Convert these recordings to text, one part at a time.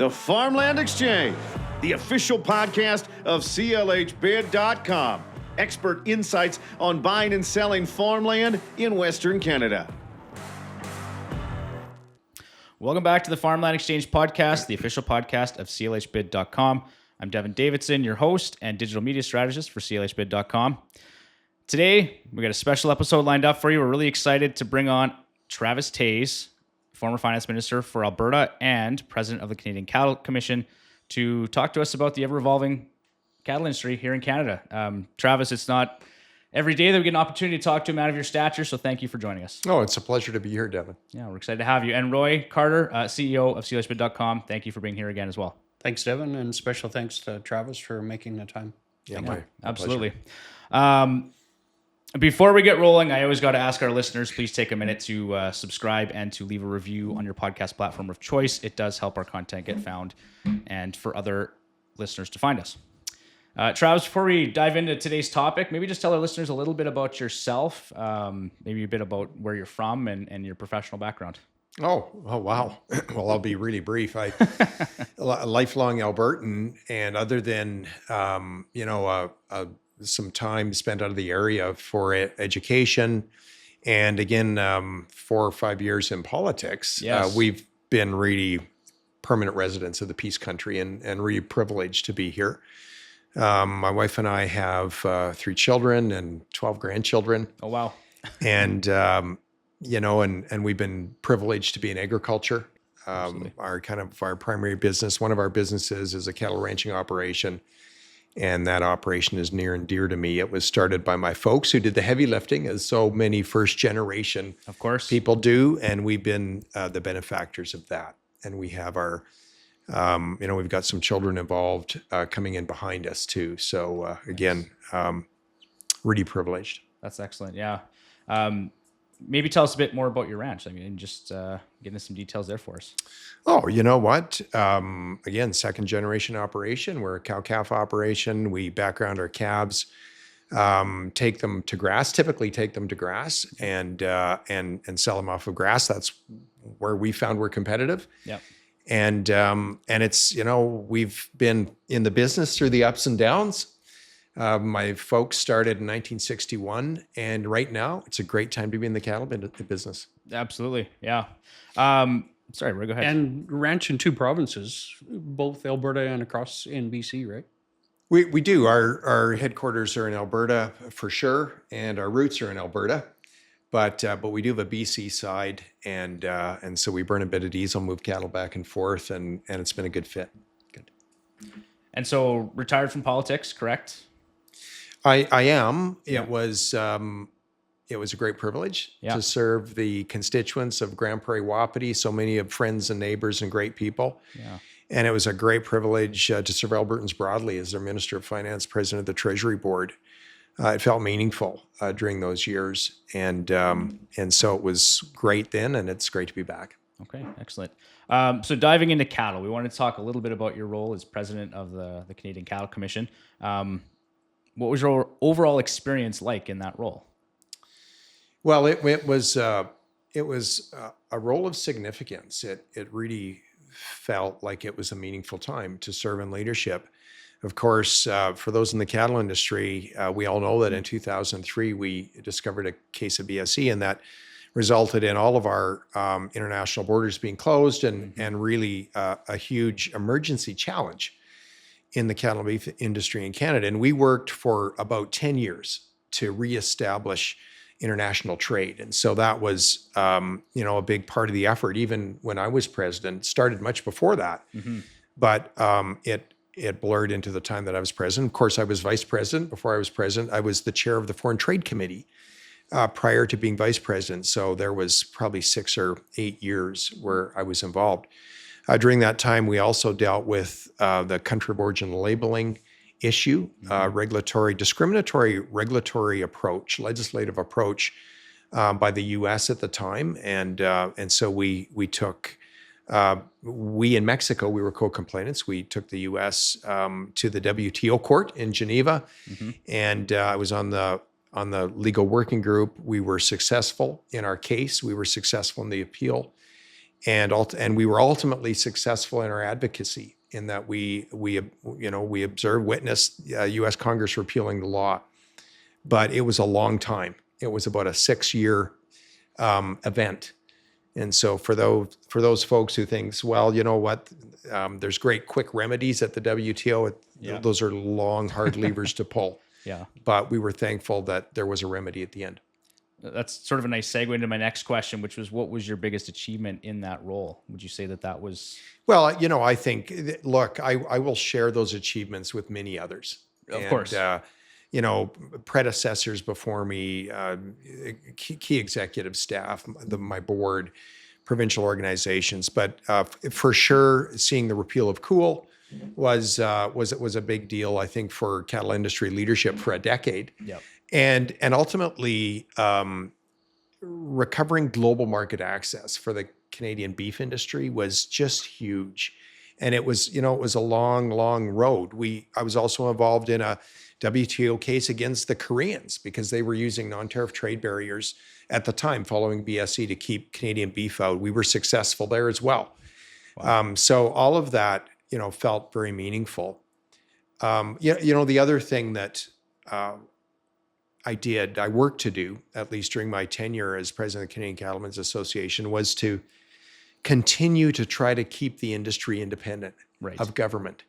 the Farmland Exchange, the official podcast of CLHbid.com. Expert insights on buying and selling farmland in Western Canada. Welcome back to the Farmland Exchange Podcast, the official podcast of CLHbid.com. I'm Devin Davidson, your host and digital media strategist for CLHbid.com. Today, we got a special episode lined up for you. We're really excited to bring on Travis Toews, former finance minister for Alberta and president of the Canadian Cattle Commission, to talk to us about the ever-evolving cattle industry here in Canada. Travis, it's not every day that we get an opportunity to talk to a man of your stature, so thank you for joining us. Oh, it's a pleasure to be here, Devin. Yeah, we're excited to have you. And Roy Carter, CEO of CLHbid.com, thank you for being here again as well. Thanks, Devin, and special thanks to Travis for making the time. Yeah, absolutely. Before we get rolling, I always got to ask our listeners, please take a minute to subscribe and to leave a review on your podcast platform of choice. It does help our content get found and for other listeners to find us. Travis, before we dive into today's topic, maybe just tell our listeners a little bit about yourself, maybe a bit about where you're from and your professional background. Oh, wow. Well, I'll be really brief. I a lifelong Albertan, and other than some time spent out of the area for education, and again 4 or 5 years in politics. Yes. We've been really permanent residents of the Peace Country, and really privileged to be here. My wife and I have 3 children and 12 grandchildren. Oh, wow. And and we've been privileged to be in agriculture. Our primary business, one of our businesses, is a cattle ranching operation. And that operation is near and dear to me. It was started by my folks who did the heavy lifting, as so many first generation of course people do. And we've been the benefactors of that. And we have our, we've got some children involved coming in behind us too. So again, really privileged. That's excellent. Yeah. Maybe tell us a bit more about your ranch. I mean, just getting some details there for us. Oh, you know what? Again, second generation operation. We're a cow-calf operation. We background our calves, take them to grass, typically take them to grass and sell them off of grass. That's where we found we're competitive. Yeah. And it's, we've been in the business through the ups and downs. My folks started in 1961, and right now it's a great time to be in the cattle business. Absolutely. Yeah. Sorry, Roy, go ahead. And ranch in 2 provinces, both Alberta and across in BC, right? We do. Our headquarters are in Alberta for sure, and our roots are in Alberta. But we do have a BC side, and so we burn a bit of diesel, move cattle back and forth, and it's been a good fit. Good. And so retired from politics, correct? I am. Yeah. It was a great privilege Yeah. to serve the constituents of Grand Prairie Wapiti, so many of friends and neighbors and great people. Yeah. And it was a great privilege to serve Albertans broadly as their Minister of Finance, President of the Treasury Board. It felt meaningful during those years. And so it was great then, and it's great to be back. Okay, excellent. So diving into cattle, we wanted to talk a little bit about your role as president of the Canadian Cattle Commission. What was your overall experience like in that role? Well, it was a role of significance. It really felt like it was a meaningful time to serve in leadership. Of course, for those in the cattle industry, we all know that in 2003 we discovered a case of BSE, and that resulted in all of our international borders being closed, and really a huge emergency challenge in the cattle beef industry in Canada. And we worked for about 10 years to reestablish international trade. And so that was, a big part of the effort, even when I was president. It started much before that, but it blurred into the time that I was president. Of course, I was vice president. Before I was president, I was the chair of the Foreign Trade Committee prior to being vice president. So there was probably 6 or 8 years where I was involved. During that time, we also dealt with the country of origin labeling issue, discriminatory regulatory approach, legislative approach by the U.S. at the time, and so we took. We in Mexico, we were co-complainants. We took the U.S. To the WTO court in Geneva, and I was on the legal working group. We were successful in our case. We were successful in the appeal, and we were ultimately successful in our advocacy in that we observed, witnessed U.S. Congress repealing the law, but it was a long time. It was about a 6-year event. And so for those folks who thinks, well, you know what, there's great quick remedies at the WTO. Those are long, hard levers to pull. Yeah. But we were thankful that there was a remedy at the end. That's sort of a nice segue into my next question, which was, what was your biggest achievement in that role? Would you say that was? Well, I think, look, I will share those achievements with many others. Of course. Predecessors before me, key executive staff, my board, provincial organizations. But for sure, seeing the repeal of COOL was a big deal, I think, for cattle industry leadership for a decade. Yep. And ultimately, recovering global market access for the Canadian beef industry was just huge. And it was a long, long road. I was also involved in a WTO case against the Koreans because they were using non-tariff trade barriers at the time following BSE to keep Canadian beef out. We were successful there as well. Wow. So all of that, felt very meaningful. The other thing that I worked to do, at least during my tenure as president of the Canadian Cattlemen's Association, was to continue to try to keep the industry independent of government.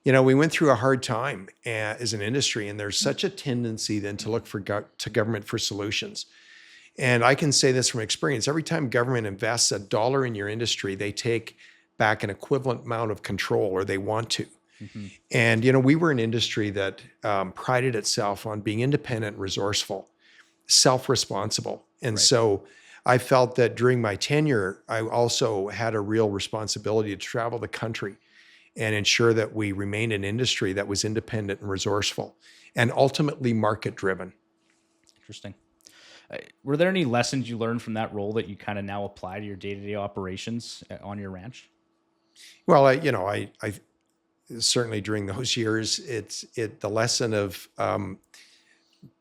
Yeah. We went through a hard time as an industry, and there's such a tendency then to look to government for solutions. And I can say this from experience. Every time government invests $1 in your industry, they take back an equivalent amount of control, or they want to. Mm-hmm. And, we were an industry that prided itself on being independent, resourceful, self-responsible. And so I felt that during my tenure, I also had a real responsibility to travel the country and ensure that we remained an industry that was independent and resourceful and ultimately market-driven. Interesting. Were there any lessons you learned from that role that you kind of now apply to your day-to-day operations on your ranch? Well, I certainly during those years, the lesson of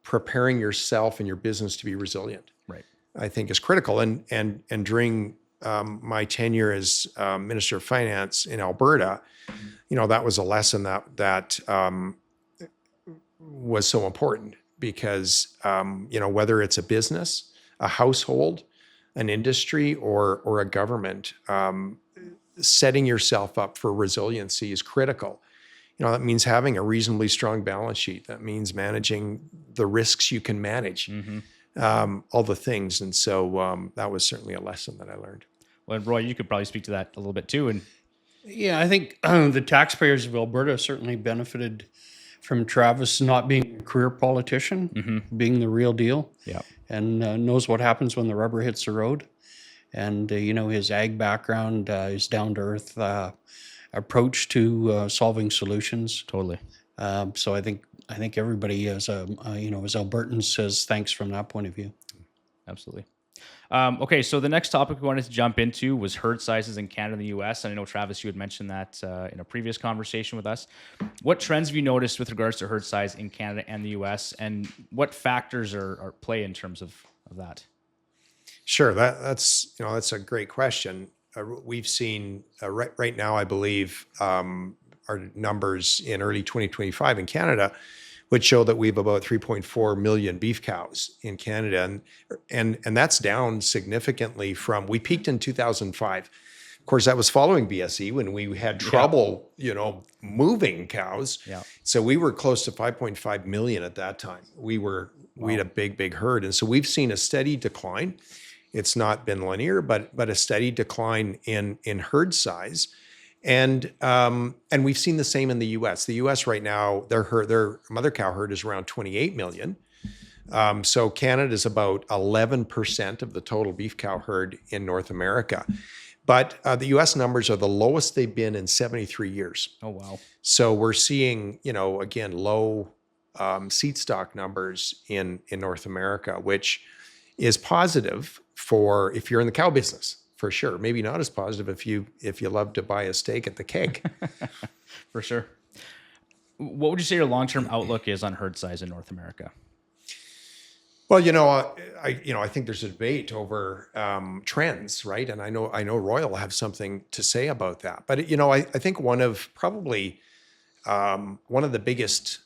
preparing yourself and your business to be resilient, right, I think is critical. And during my tenure as Minister of Finance in Alberta, that was a lesson that was so important because, whether it's a business, a household, an industry, or a government, setting yourself up for resiliency is critical. That means having a reasonably strong balance sheet. That means managing the risks you can manage, all the things. And so that was certainly a lesson that I learned. Well, Roy, you could probably speak to that a little bit too. And yeah, I think the taxpayers of Alberta certainly benefited from Travis not being a career politician, being the real deal, and knows what happens when the rubber hits the road. And, his ag background, his down-to-earth approach to solving solutions. Totally. So I think everybody, as Albertans, says thanks from that point of view. Absolutely. Okay, so the next topic we wanted to jump into was herd sizes in Canada and the U.S. And I know, Travis, you had mentioned that in a previous conversation with us. What trends have you noticed with regards to herd size in Canada and the U.S., and what factors are play in terms of that? Sure, that's a great question. We've seen right now, I believe, our numbers in early 2025 in Canada would show that we have about 3.4 million beef cows in Canada, and that's down significantly from, we peaked in 2005. Of course, that was following BSE when we had trouble, moving cows. Yeah. So we were close to 5.5 million at that time. We had a big herd, and so we've seen a steady decline. It's not been linear, but a steady decline in herd size. And we've seen the same in the U.S. The U.S. right now, their mother cow herd is around 28 million. So Canada is about 11% of the total beef cow herd in North America. But the U.S. numbers are the lowest they've been in 73 years. Oh, wow. So we're seeing, again, low seed stock numbers in North America, which is positive for if you're in the cow business. For sure. Maybe not as positive if you love to buy a steak at the keg. For sure. What would you say your long-term outlook is on herd size in North America? Well, I think there's a debate over trends, right? And I know Roy will have something to say about that. But I think one of the biggest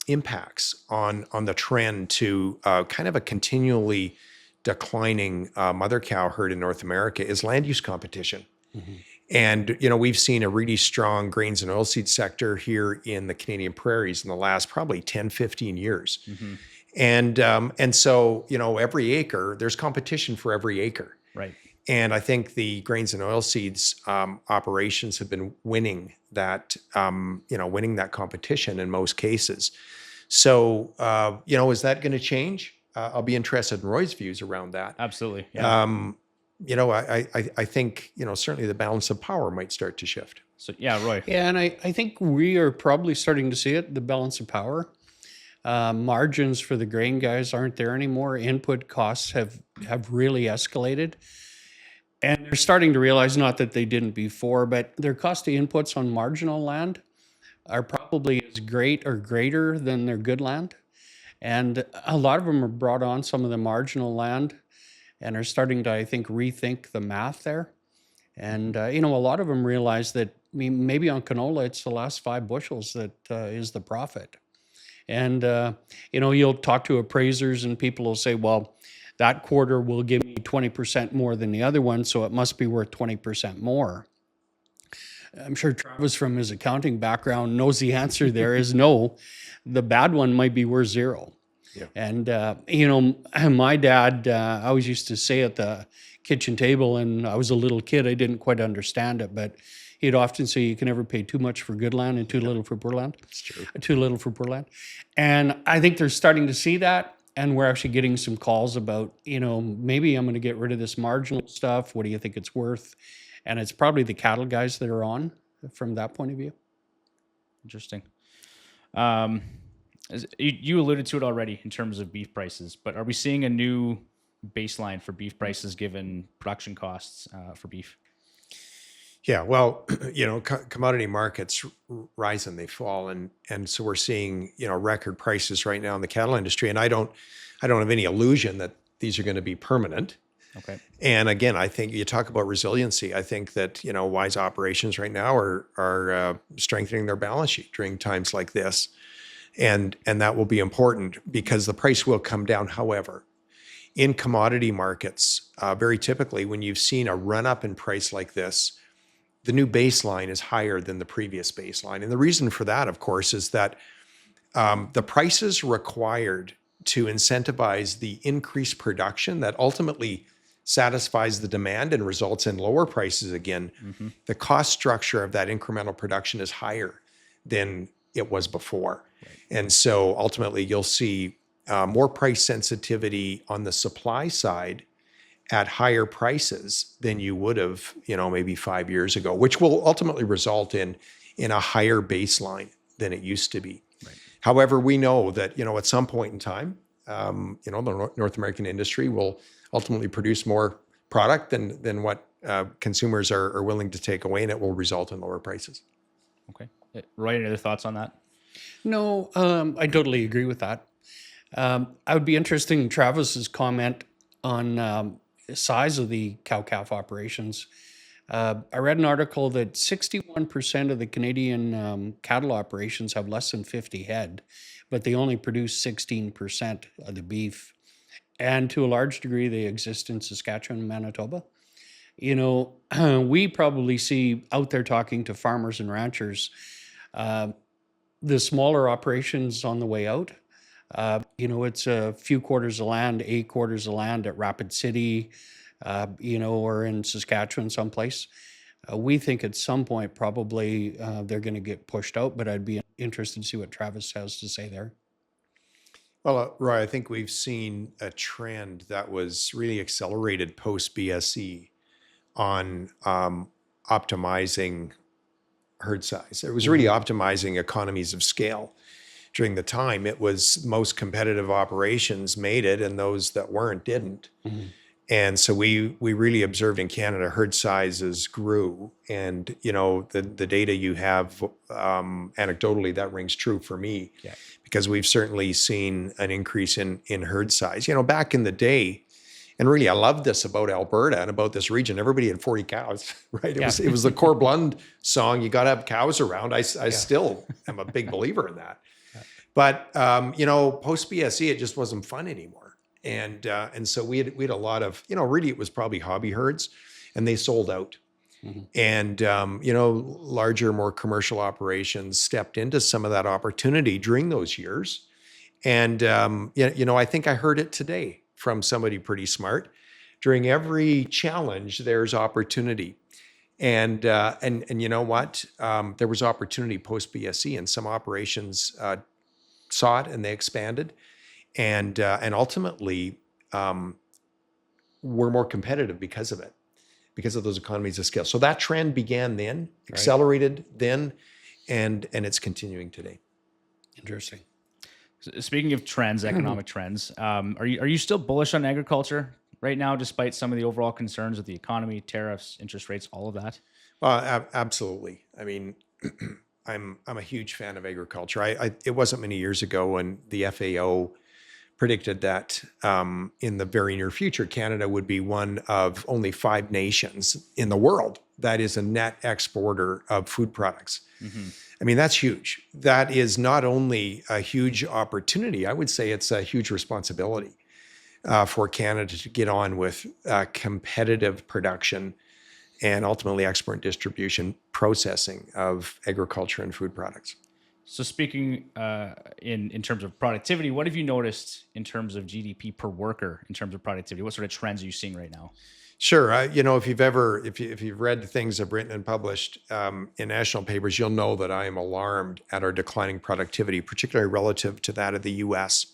impacts on the trend to kind of a continually declining mother cow herd in North America is land use competition. Mm-hmm. And, we've seen a really strong grains and oilseed sector here in the Canadian prairies in the last probably 10, 15 years. Mm-hmm. And so, every acre, there's competition for every acre. Right. And I think the grains and oilseeds operations have been winning that competition in most cases. So, is that going to change? I'll be interested in Roy's views around that. Absolutely. Yeah. I think, certainly the balance of power might start to shift. So, yeah, Roy. Yeah, and I think we are probably starting to see it, the balance of power. Margins for the grain guys aren't there anymore. Input costs have really escalated. And they're starting to realize, not that they didn't before, but their cost of inputs on marginal land are probably as great or greater than their good land. And a lot of them are brought on some of the marginal land and are starting to, I think, rethink the math there. And, a lot of them realize that maybe on canola, it's the last 5 bushels that is the profit. And, you'll talk to appraisers and people will say, well, that quarter will give me 20% more than the other one, so it must be worth 20% more. I'm sure Travis, from his accounting background, knows the answer there is no. The bad one might be worth 0. Yeah. And, my dad always used to say at the kitchen table, and I was a little kid, I didn't quite understand it, but he'd often say you can never pay too much for good land and too little for poor land. It's true. Too little for poor land. And I think they're starting to see that. And we're actually getting some calls about, maybe I'm going to get rid of this marginal stuff. What do you think it's worth? And it's probably the cattle guys that are on from that point of view. Interesting. You alluded to it already in terms of beef prices, but are we seeing a new baseline for beef prices given production costs for beef? Yeah, well, commodity markets rise and they fall, and so we're seeing record prices right now in the cattle industry, and I don't have any illusion that these are going to be permanent. Okay. And again, I think you talk about resiliency. I think that wise operations right now are strengthening their balance sheet during times like this, and that will be important because the price will come down. However, in commodity markets, very typically, when you've seen a run up in price like this, the new baseline is higher than the previous baseline. And the reason for that, of course, is that the prices required to incentivize the increased production that ultimately satisfies the demand and results in lower prices again, mm-hmm. the cost structure of that incremental production is higher than it was before. Right. And so ultimately you'll see more price sensitivity on the supply side at higher prices than you would have, maybe 5 years ago, which will ultimately result in a higher baseline than it used to be. Right. However, we know that, at some point in time, the North American industry will ultimately produce more product than what consumers are willing to take away, and it will result in lower prices. Okay. Roy, any other thoughts on that? No, I totally agree with that. I would be interested in Travis's comment on size of the cow-calf operations. I read an article that 61% of the Canadian cattle operations have less than 50 head, but they only produce 16% of the beef. And to a large degree, they exist in Saskatchewan and Manitoba. We probably see out there talking to farmers and ranchers, the smaller operations on the way out. It's a few quarters of land, 8 quarters of land at Rapid City, or in Saskatchewan someplace. We think at some point probably they're going to get pushed out, but I'd be interested to see what Travis has to say there. Well, Roy, I think we've seen a trend that was really accelerated post-BSE on optimizing herd size. It was really optimizing economies of scale. During the time, it was most competitive operations made it, and those that weren't didn't. Mm-hmm. And so we really observed in Canada herd sizes grew, and the data you have anecdotally, that rings true for me, because we've certainly seen an increase in herd size. Back in the day, and really I love this about Alberta and about this region. Everybody had 40 cows, right? It was the Core Blund song. You got to have cows around. I still am a big believer in that. But post BSE, it just wasn't fun anymore. And so we had a lot of, really it was probably hobby herds, and they sold out. Mm-hmm. And, larger, more commercial operations stepped into some of that opportunity during those years. And, I think I heard it today from somebody pretty smart. During every challenge, there's opportunity. And you know what? There was opportunity post BSE, and some operations saw it and they expanded. And ultimately, we're more competitive because of it, because of those economies of scale. So that trend began then, accelerated then, and it's continuing today. Interesting. So speaking of trends, economic trends, are you still bullish on agriculture right now, despite some of the overall concerns with the economy, tariffs, interest rates, all of that? Well, absolutely. I mean, I'm a huge fan of agriculture. It wasn't many years ago when the FAO predicted that in the very near future, Canada would be one of only 5 nations in the world that is a net exporter of food products. Mm-hmm. I mean, that's huge. That is not only a huge opportunity, I would say it's a huge responsibility for Canada to get on with competitive production and ultimately export distribution processing of agriculture and food products. So speaking in terms of productivity, what have you noticed in terms of GDP per worker in terms of productivity? What sort of trends are you seeing right now? Sure. If you've read the things I've written and published in national papers, you'll know that I am alarmed at our declining productivity, particularly relative to that of the U.S.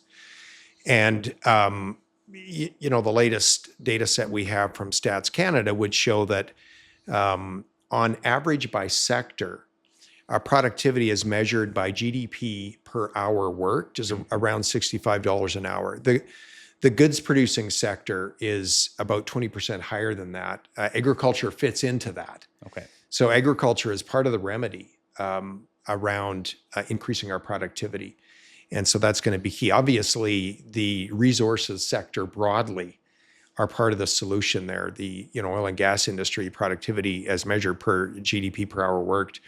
And the latest data set we have from Stats Canada would show that on average by sector, our productivity is measured by GDP per hour worked, is around $65 an hour. The goods producing sector is about 20% higher than that. Agriculture fits into that. Okay. So agriculture is part of the remedy around increasing our productivity. And so that's going to be key. Obviously, the resources sector broadly are part of the solution there. The oil and gas industry productivity as measured per GDP per hour worked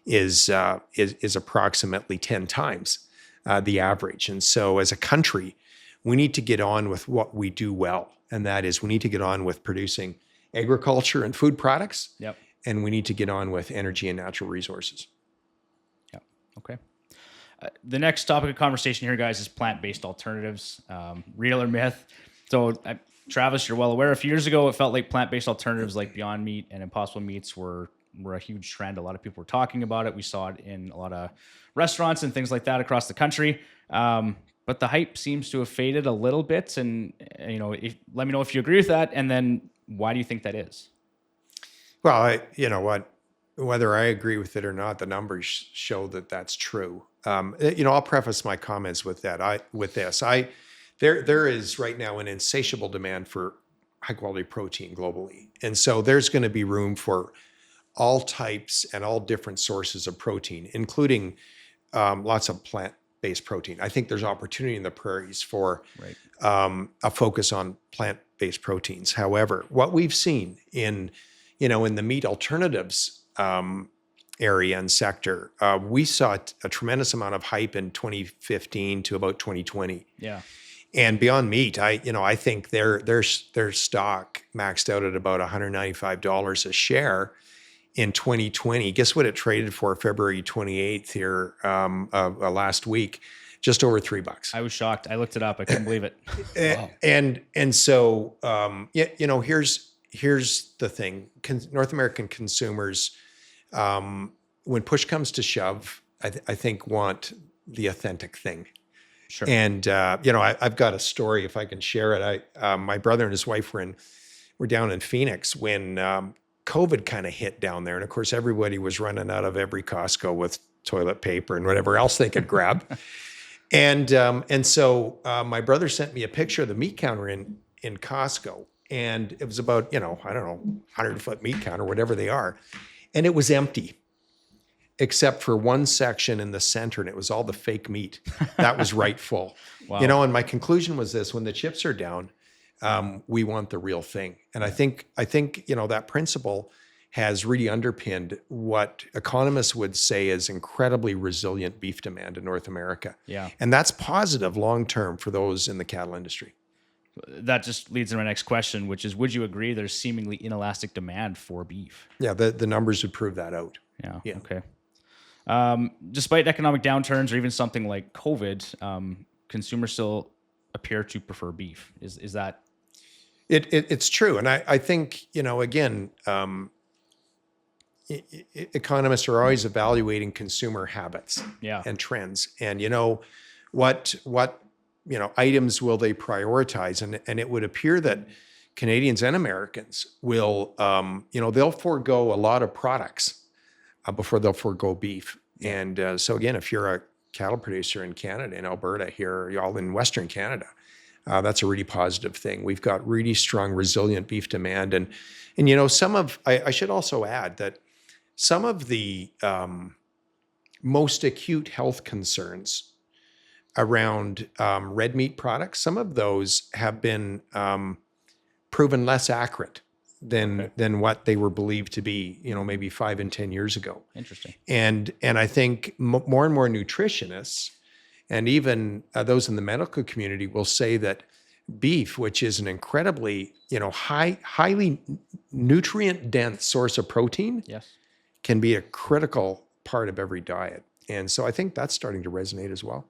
is approximately 10 times the average. And so as a country, we need to get on with what we do well. And that is, we need to get on with producing agriculture and food products. Yep. And we need to get on with energy and natural resources. Yeah. Okay. The next topic of conversation here, guys, is plant-based alternatives, real or myth. So Travis, you're well aware, a few years ago, it felt like plant-based alternatives like Beyond Meat and Impossible Meats were a huge trend. A lot of people were talking about it. We saw it in a lot of restaurants and things like that across the country. But the hype seems to have faded a little bit. And, let me know if you agree with that. And then why do you think that is? Well, whether I agree with it or not, the numbers show that that's true. I'll preface my comments with this. There is right now an insatiable demand for high quality protein globally. And so there's going to be room for all types and all different sources of protein, including lots of plant-based protein. I think there's opportunity in the prairies for a focus on plant-based proteins. However, what we've seen in the meat alternatives area and sector, we saw a tremendous amount of hype in 2015 to about 2020. Yeah. And Beyond Meat, I think their stock maxed out at about $195 a share in 2020. Guess what it traded for February 28th here last week? Just over $3. I was shocked. I looked it up. I couldn't believe it. Wow. And so here's the thing: North American consumers, when push comes to shove, I think want the authentic thing. Sure. And I've got a story if I can share it. My brother and his wife were down in Phoenix when COVID kind of hit down there, and of course everybody was running out of every Costco with toilet paper and whatever else they could grab. And so my brother sent me a picture of the meat counter in Costco, And it was about, I don't know, 100-foot meat count or whatever they are. And it was empty, except for one section in the center, and it was all the fake meat. That was right full. Wow. And my conclusion was this: when the chips are down, we want the real thing. And I think that principle has really underpinned what economists would say is incredibly resilient beef demand in North America. Yeah. And that's positive long-term for those in the cattle industry. That just leads to my next question, which is, would you agree there's seemingly inelastic demand for beef? Yeah, the numbers would prove that out. Yeah. Okay. Despite economic downturns or even something like COVID, consumers still appear to prefer beef. Is that? It's true. And I think, again, economists are always evaluating consumer habits and trends. And, what items will they prioritize? And it would appear that Canadians and Americans will, they'll forego a lot of products before they'll forego beef. And so again, if you're a cattle producer in Canada, in Alberta here, y'all in Western Canada, that's a really positive thing. We've got really strong, resilient beef demand. And I should also add that some of the most acute health concerns around red meat products, some of those have been proven less accurate than what they were believed to be, maybe 5 and 10 years ago. Interesting. And I think more and more nutritionists and even those in the medical community will say that beef, which is an incredibly, highly nutrient dense source of protein, can be a critical part of every diet. And so I think that's starting to resonate as well.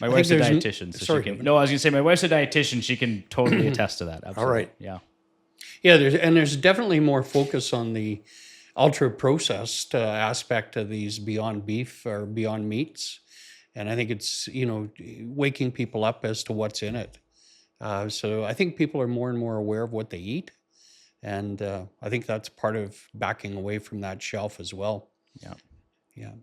My wife's a dietitian. So I was going to say, my wife's a dietitian. She can totally attest to that. Absolutely. All right. Yeah. Yeah, there's definitely more focus on the ultra processed aspect of these Beyond Beef or Beyond Meats, and I think it's waking people up as to what's in it. So I think people are more and more aware of what they eat, and I think that's part of backing away from that shelf as well. Yeah.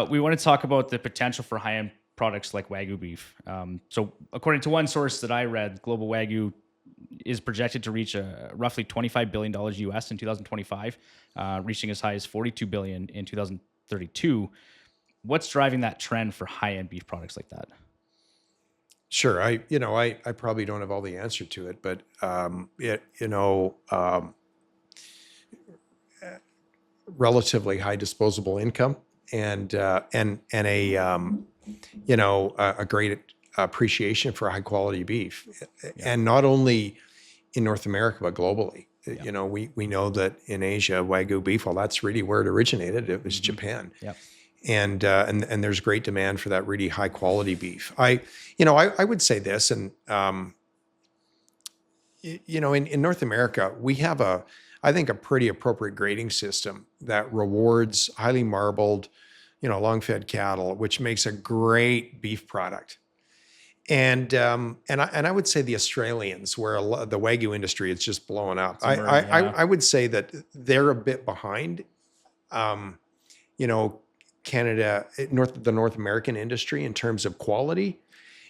We want to talk about the potential for high-end products like Wagyu beef. So according to one source that I read, global Wagyu is projected to reach roughly $25 billion US in 2025, reaching as high as $42 billion in 2032. What's driving that trend for high-end beef products like that? Sure. I probably don't have all the answer to it, but relatively high disposable income and a great appreciation for high quality beef, and not only in North America but globally. We know that in Asia, Wagyu beef, well, that's really where it originated. It was Japan. And there's great demand for that really high quality beef. I would say this, and in North America, we have I think a pretty appropriate grading system that rewards highly marbled, long-fed cattle, which makes a great beef product. And I would say the Australians, where the Wagyu industry is just blowing up. I would say that they're a bit behind, Canada, the North American industry in terms of quality.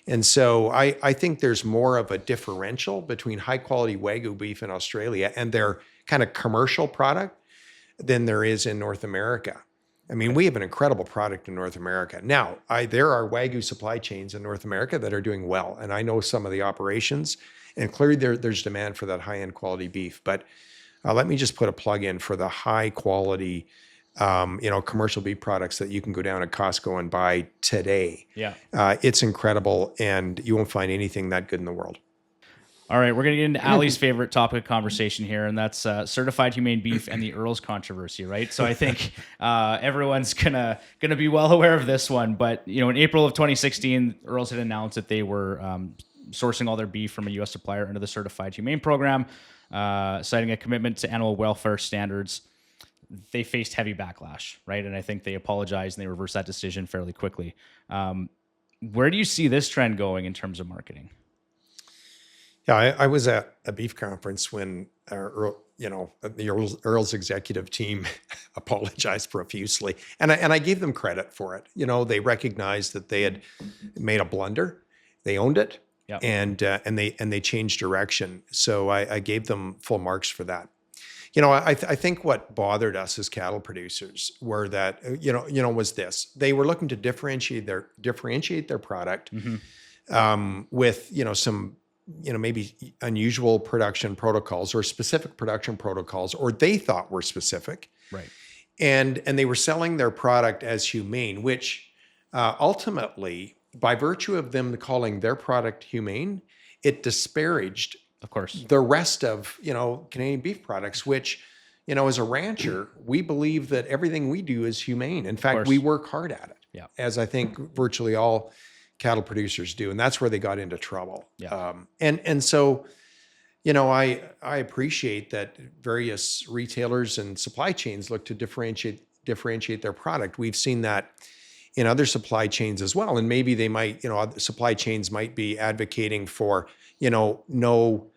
And so I think there's more of a differential between high quality Wagyu beef in Australia and their kind of commercial product than there is in North America. I mean, we have an incredible product in North America. Now, there are Wagyu supply chains in North America that are doing well. And I know some of the operations, and clearly there's demand for that high-end quality beef. But let me just put a plug in for the high quality, commercial beef products that you can go down to Costco and buy today. Yeah. It's incredible, and you won't find anything that good in the world. All right, we're going to get into Ali's favorite topic of conversation here, and that's certified humane beef and the Earls controversy, right? So I think everyone's gonna be well aware of this one. But in April of 2016, Earls had announced that they were sourcing all their beef from a U.S. supplier under the Certified Humane program, citing a commitment to animal welfare standards. They faced heavy backlash, right? And I think they apologized and they reversed that decision fairly quickly. Where do you see this trend going in terms of marketing? Yeah, I was at a beef conference when the Earls executive team apologized profusely, and I gave them credit for it. They recognized that they had made a blunder, they owned it, Yep. and they changed direction. So I gave them full marks for that. You know, I think what bothered us as cattle producers were that was this: they were looking to differentiate their product with some maybe unusual production protocols or specific production protocols, or they thought were specific, Right. and they were selling their product as humane, which ultimately, by virtue of them calling their product humane, it disparaged, Of course. the rest of Canadian beef products, which as a rancher, we believe that everything we do is humane. In fact, we work hard at it, Yeah. as I think virtually all cattle producers do, and that's where they got into trouble. Yeah. And so I appreciate that various retailers and supply chains look to differentiate their product. We've seen that in other supply chains as well, and maybe they might other supply chains might be advocating for no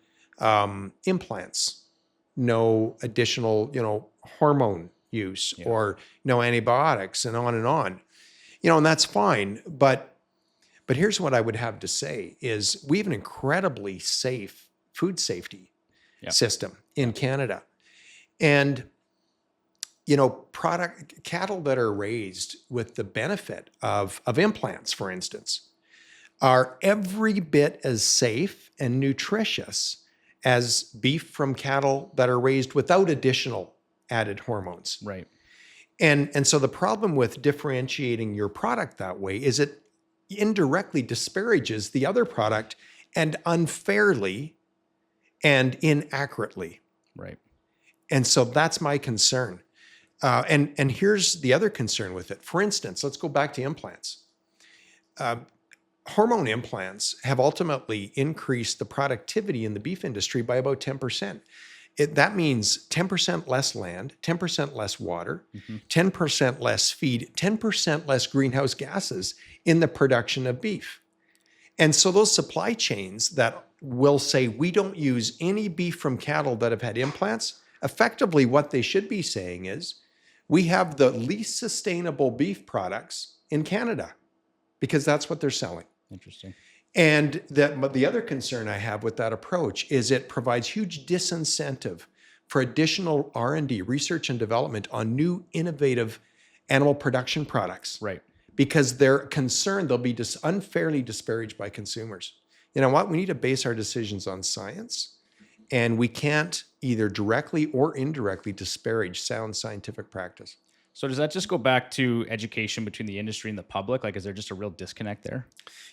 implants, no additional hormone use, or no antibiotics, and on and on. And that's fine, but here's what I would have to say is we have an incredibly safe food safety system in Canada. And cattle that are raised with the benefit of implants, for instance, are every bit as safe and nutritious as beef from cattle that are raised without additional added hormones. Right. And so the problem with differentiating your product that way is it indirectly disparages the other product, and unfairly and inaccurately. Right. And so that's my concern. And here's the other concern with it. For instance, let's go back to implants. Hormone implants have ultimately increased the productivity in the beef industry by about 10%. That means 10% less land, 10% less water, 10% less feed, 10% less greenhouse gases in the production of beef. And so those supply chains that will say we don't use any beef from cattle that have had implants, effectively what they should be saying is we have the least sustainable beef products in Canada, because that's what they're selling. Interesting. And the other concern I have with that approach is it provides huge disincentive for additional R&D, research and development, on new innovative animal production products. Right. Because they're concerned they'll be unfairly disparaged by consumers. You know what? We need to base our decisions on science, and we can't either directly or indirectly disparage sound scientific practice. So does that just go back to education between the industry and the public? Like, is there just a real disconnect there?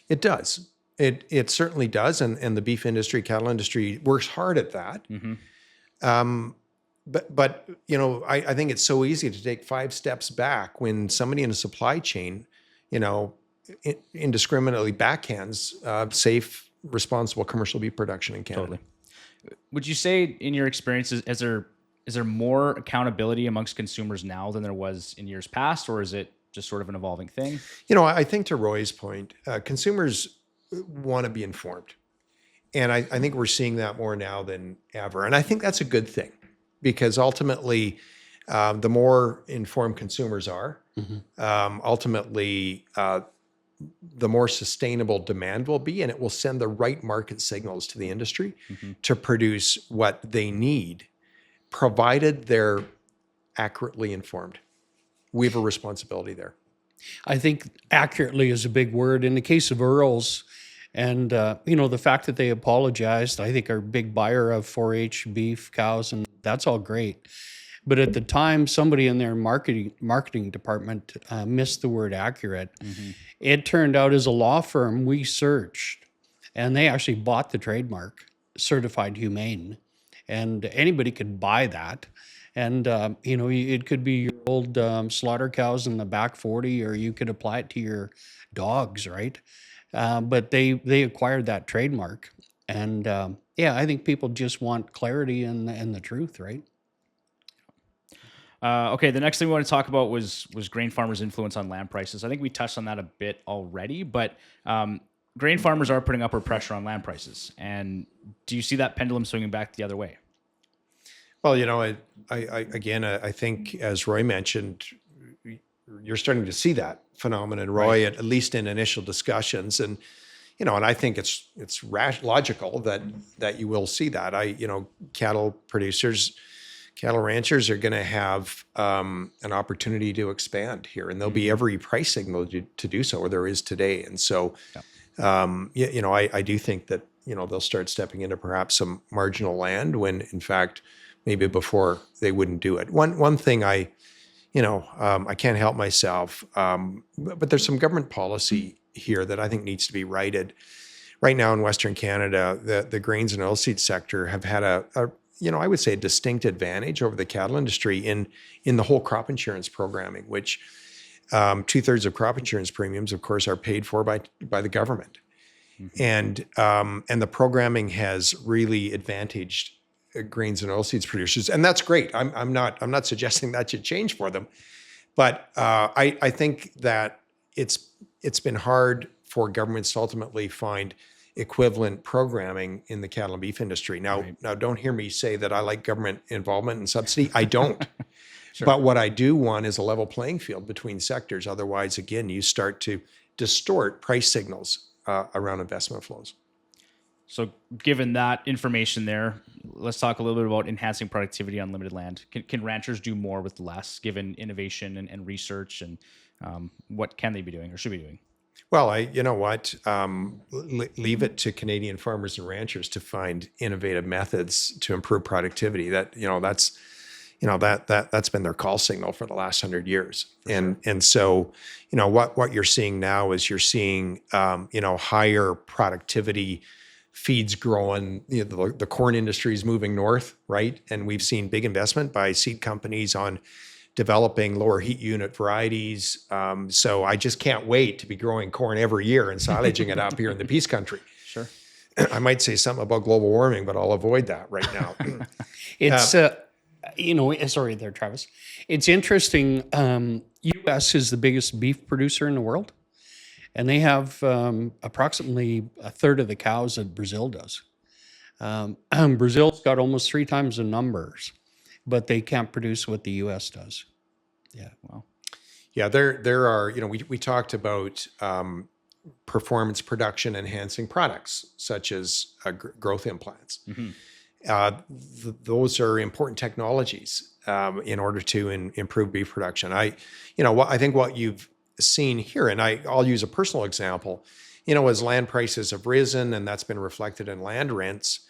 It does. It certainly does. And the beef industry, cattle industry works hard at that. But I think it's so easy to take 5 steps back when somebody in a supply chain, indiscriminately backhands safe, responsible commercial beef production in Canada. Totally. Would you say, in your experiences, is there more accountability amongst consumers now than there was in years past, or is it just sort of an evolving thing? I think to Roy's point, consumers want to be informed. And I think we're seeing that more now than ever. And I think that's a good thing, because ultimately, the more informed consumers are, ultimately, the more sustainable demand will be, and it will send the right market signals to the industry to produce what they need, provided they're accurately informed. We have a responsibility there. I think accurately is a big word. In the case of Earls, and the fact that they apologized, I think, are a big buyer of 4-H beef cows, and that's all great. But at the time, somebody in their marketing department missed the word accurate. It turned out, as a law firm, we searched, and they actually bought the trademark, certified humane, and anybody could buy that. And it could be your old slaughter cows in the back 40, or you could apply it to your dogs, right? But they acquired that trademark, and I think people just want clarity and the truth, right? Okay, the next thing we want to talk about was grain farmers' influence on land prices. I think we touched on that a bit already, but grain farmers are putting upward pressure on land prices. And do you see that pendulum swinging back the other way? Well, I think, as Roy mentioned, you're starting to see that phenomenon, Roy, at least in initial discussions. And, and I think it's logical that you will see that. Cattle ranchers are going to have an opportunity to expand here, and there'll be every price signal to do so, or there is today. And so, I do think that they'll start stepping into perhaps some marginal land when, in fact, maybe before they wouldn't do it. One thing I can't help myself, but there's some government policy here that I think needs to be righted. Right now in Western Canada, the grains and oilseed sector have had I would say a distinct advantage over the cattle industry in the whole crop insurance programming, which 2/3 of crop insurance premiums, of course, are paid for by the government. And the programming has really advantaged grains and oilseeds producers, and that's great. I'm not suggesting that should change for them, but I think that it's been hard for governments to ultimately find equivalent programming in the cattle and beef industry. Now don't hear me say that I like government involvement and subsidy. I don't. Sure. But what I do want is a level playing field between sectors. Otherwise, again, you start to distort price signals around investment flows. So given that information there, let's talk a little bit about enhancing productivity on limited land. Can ranchers do more with less, given innovation and research, and what can they be doing or should be doing? Well, leave it to Canadian farmers and ranchers to find innovative methods to improve productivity. That's been their call signal for the last 100 years. And so, what you're seeing now is you're seeing, higher productivity feeds growing. The corn industry is moving north, right? And we've seen big investment by seed companies on developing lower heat unit varieties. So I just can't wait to be growing corn every year and silaging it up here in the Peace Country. Sure. I might say something about global warming, but I'll avoid that right now. It's, sorry there, Travis. It's interesting. U.S. is the biggest beef producer in the world, and they have approximately 1/3 of the cows that Brazil does. Brazil's got almost 3 times the numbers, but they can't produce what the U.S. does. Yeah. Wow. Yeah, there are, we talked about performance production enhancing products, such as growth implants. Those are important technologies in order to improve beef production. I think what you've seen here, and I'll use a personal example, as land prices have risen and that's been reflected in land rents,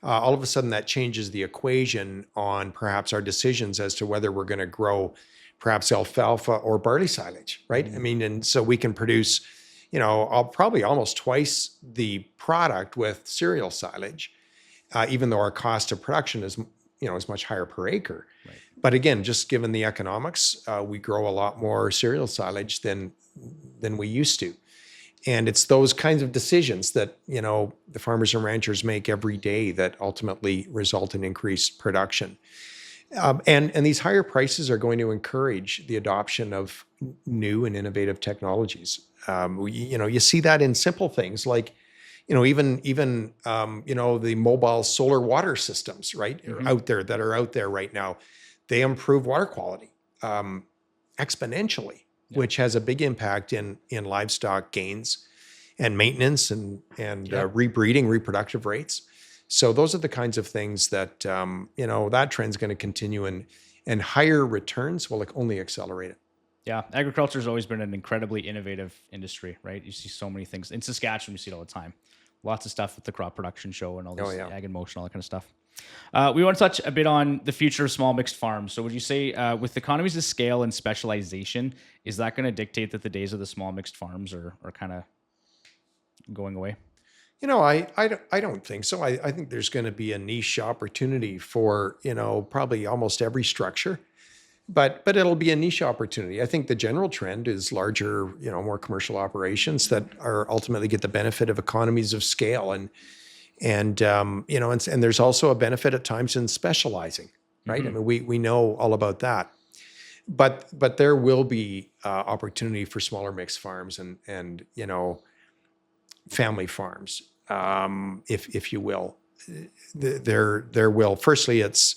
all of a sudden that changes the equation on perhaps our decisions as to whether we're going to grow perhaps alfalfa or barley silage, right? I mean, and so we can produce, probably almost twice the product with cereal silage, even though our cost of production is much higher per acre. Right. But again, just given the economics, we grow a lot more cereal silage than we used to. And it's those kinds of decisions that, the farmers and ranchers make every day that ultimately result in increased production. And these higher prices are going to encourage the adoption of new and innovative technologies. You see that in simple things like, even the mobile solar water systems, right, that are out there right now. They improve water quality exponentially. Which has a big impact in livestock gains and maintenance and rebreeding, reproductive rates. So those are the kinds of things that, that trend's going to continue, and higher returns will only accelerate it. Yeah, agriculture has always been an incredibly innovative industry, right? You see so many things. In Saskatchewan, you see it all the time. Lots of stuff with the crop production show and all this ag in motion, all that kind of stuff. We want to touch a bit on the future of small mixed farms. So would you say with economies of scale and specialization, is that going to dictate that the days of the small mixed farms are kind of going away? I don't think so. I think there's going to be a niche opportunity for, probably almost every structure, but it'll be a niche opportunity. I think the general trend is larger, more commercial operations that are ultimately get the benefit of economies of scale. And there's also a benefit at times in specializing, right? I mean, we know all about that, but there will be opportunity for smaller mixed farms and family farms, if you will. There will. Firstly, it's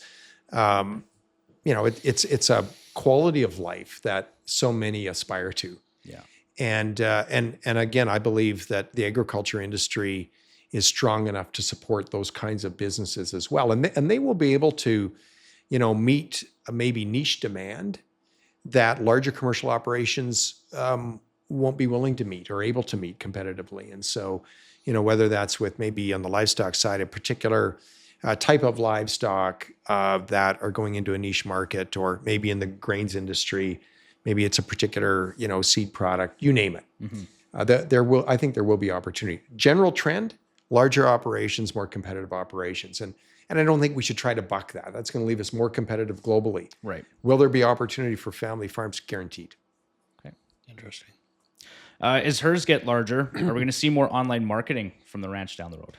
it's a quality of life that so many aspire to. Yeah. And again, I believe that the agriculture industry is strong enough to support those kinds of businesses as well. And they will be able to, meet a maybe niche demand that larger commercial operations won't be willing to meet or able to meet competitively. And so, whether that's with maybe on the livestock side, a particular type of livestock that are going into a niche market, or maybe in the grains industry, maybe it's a particular, seed product, you name it. Mm-hmm. I think there will be opportunity. General trend, larger operations, more competitive operations. And I don't think we should try to buck that. That's going to leave us more competitive globally. Right. Will there be opportunity for family farms? Guaranteed. Okay. Interesting. As herds get larger, are we going to see more online marketing from the ranch down the road?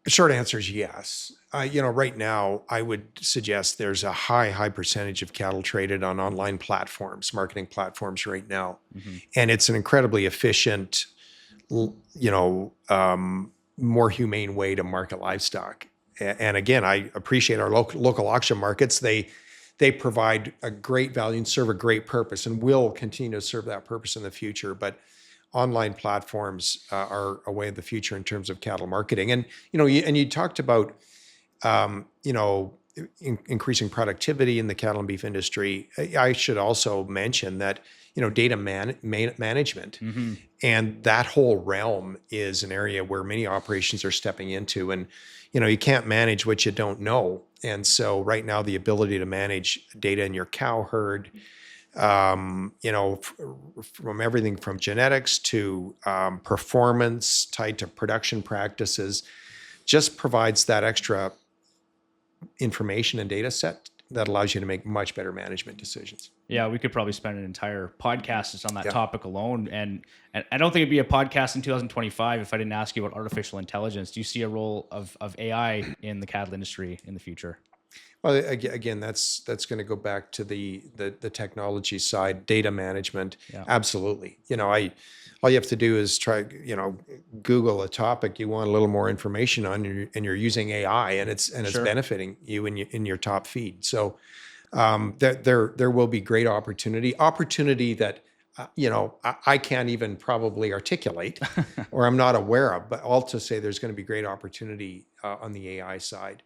Short answer is yes. Right now, I would suggest there's a high percentage of cattle traded on online platforms, marketing platforms right now. Mm-hmm. And it's an incredibly efficient, more humane way to market livestock. And again, I appreciate our local auction markets. They provide a great value and serve a great purpose, and will continue to serve that purpose in the future. But online platforms are a way of the future in terms of cattle marketing. And you talked about increasing productivity in the cattle and beef industry. I should also mention that data management mm-hmm. and that whole realm is an area where many operations are stepping into. And you can't manage what you don't know. And so right now, the ability to manage data in your cow herd, from everything from genetics to performance tied to production practices, just provides that extra information and data set that allows you to make much better management decisions. Yeah, we could probably spend an entire podcast just on that topic alone. And I don't think it'd be a podcast in 2025 if I didn't ask you about artificial intelligence. Do you see a role of AI in the cattle industry in the future? Well, again, that's going to go back to the technology side, data management. Yeah. Absolutely. All you have to do is try, Google a topic you want a little more information on, and you're using AI, and it's sure. benefiting you in your top feed. So there will be great opportunity that I can't even probably articulate or I'm not aware of, but all to say there's going to be great opportunity on the AI side.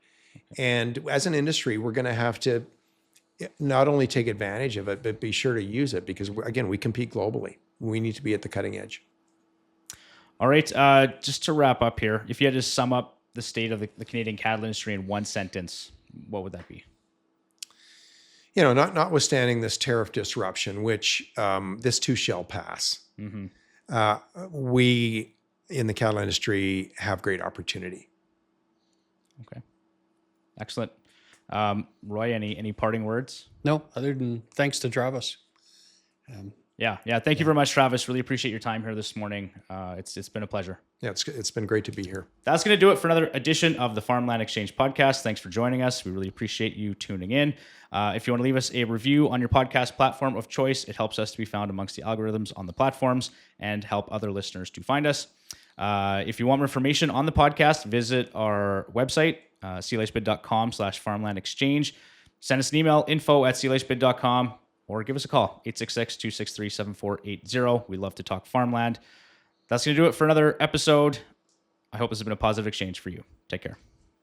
And as an industry, we're going to have to not only take advantage of it, but be sure to use it, because again, we compete globally. We need to be at the cutting edge. All right. Just to wrap up here, if you had to sum up the state of the Canadian cattle industry in one sentence, what would that be? Notwithstanding this tariff disruption, which this too shall pass, mm-hmm. We in the cattle industry have great opportunity. Okay. Excellent. Roy, any parting words? No, other than thanks to Travis. Yeah. Thank you very much, Travis. Really appreciate your time here this morning. It's been a pleasure. Yeah, it's been great to be here. That's going to do it for another edition of the Farmland Exchange Podcast. Thanks for joining us. We really appreciate you tuning in. If you want to leave us a review on your podcast platform of choice, it helps us to be found amongst the algorithms on the platforms and help other listeners to find us. If you want more information on the podcast, visit our website, CLHbid.com/Farmland Exchange. Send us an email, info@CLHbid.com, or give us a call, 866-263-7480. We love to talk farmland. That's going to do it for another episode. I hope this has been a positive exchange for you. Take care.